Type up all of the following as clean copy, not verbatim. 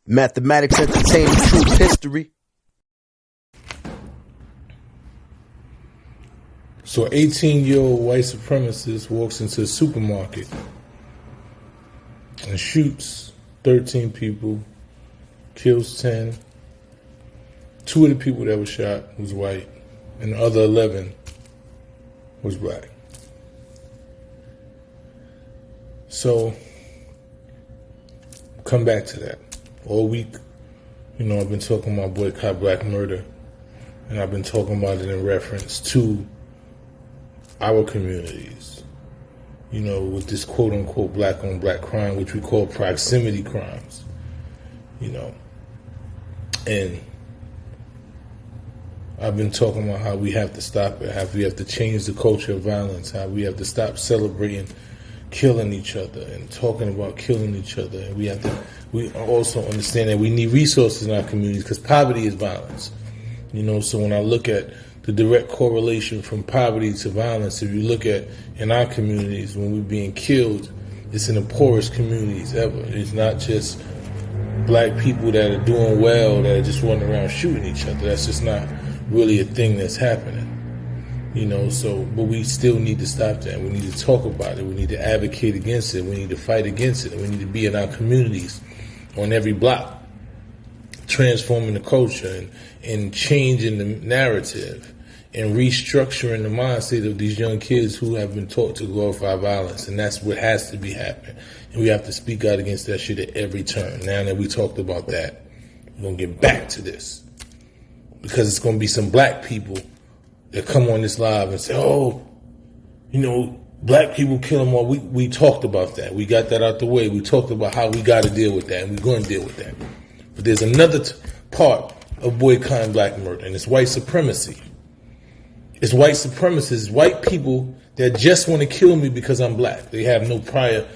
Mathematics Entertainment True History. So an 18-year-old white supremacist walks into a supermarket and shoots 13 people, kills 10. 2 of the people that were shot was white, and the other 11 was black. So, come back to that. All week, I've been talking about boycott black murder, and I've been talking about it in reference to our communities, with this quote-unquote black-on-black crime, which we call proximity crimes, and I've been talking about how we have to stop it, how we have to change the culture of violence, how we have to stop celebrating killing each other and talking about killing each other. And we also understand that we need resources in our communities because poverty is violence. So when I look at the direct correlation from poverty to violence, if you look at in our communities, when we're being killed, it's in the poorest communities ever. It's not just black people that are doing well, that are just running around shooting each other. That's just not really a thing that's happening. But we still need to stop that. We need to talk about it. We need to advocate against it. We need to fight against it. We need to be in our communities on every block, transforming the culture and changing the narrative and restructuring the mindset of these young kids who have been taught to glorify violence. And that's what has to be happening. And we have to speak out against that shit at every turn. Now that we talked about that, we're going to get back to this. Because it's going to be some black people that come on this live and say, black people kill them all. We talked about that. We got that out the way. We talked about how we got to deal with that, and we're going to deal with that. But there's another part of boycotting black murder, and it's white supremacy. It's white supremacists, white people that just want to kill me because I'm black. They have no prior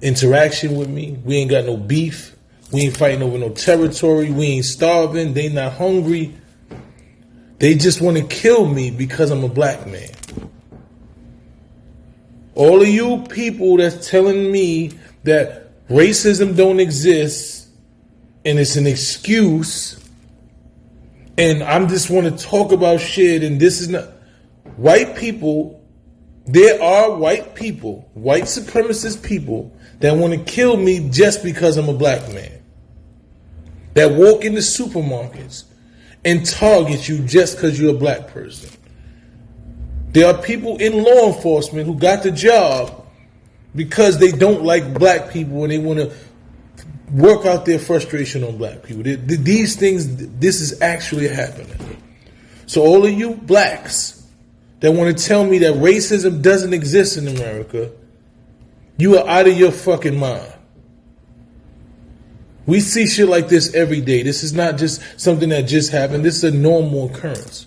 interaction with me. We ain't got no beef. We ain't fighting over no territory. We ain't starving. They not hungry. They just want to kill me because I'm a black man. All of you people that's telling me that racism don't exist and it's an excuse and I'm just want to talk about shit and this is not... White people, there are white people, white supremacist people that want to kill me just because I'm a black man. That walk into supermarkets and target you just because you're a black person. There are people in law enforcement who got the job because they don't like black people and they want to work out their frustration on black people. These things, this is actually happening. So all of you blacks that want to tell me that racism doesn't exist in America, you are out of your fucking mind. We see shit like this every day. This is not just something that just happened. This is a normal occurrence.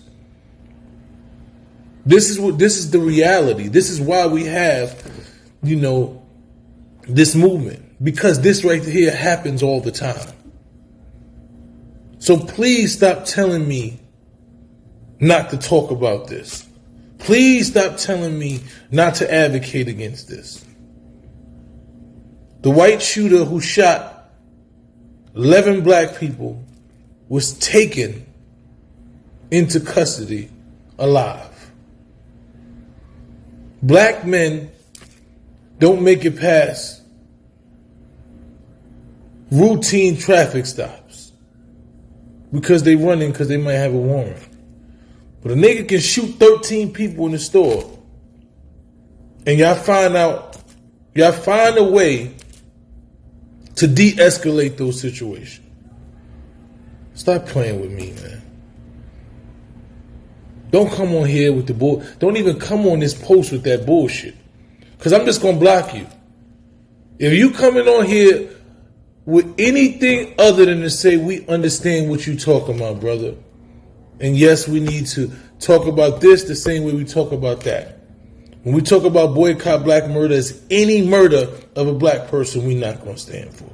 This is the reality. This is why we have, this movement. Because this right here happens all the time. So please stop telling me not to talk about this. Please stop telling me not to advocate against this. The white shooter who shot 11 black people was taken into custody alive. Black men don't make it past routine traffic stops because they running because they might have a warrant. But a nigga can shoot 13 people in the store and y'all find a way to de-escalate those situations. Stop playing with me, man. Don't come on here with the bull. Don't even come on this post with that bullshit. Because I'm just going to block you. If you coming on here with anything other than to say we understand what you talking about, brother. And yes, we need to talk about this the same way we talk about that. When we talk about boycott black murder as any murder of a black person, we're not going to stand for.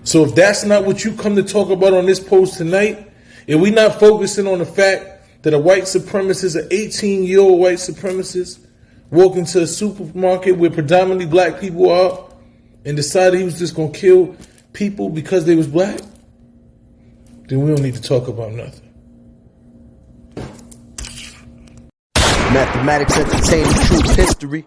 So if that's not what you come to talk about on this post tonight, if we're not focusing on the fact that a white supremacist, an 18-year-old white supremacist, walked into a supermarket where predominantly black people are and decided he was just going to kill people because they was black, then we don't need to talk about nothing. Mathematics entertaining truth history.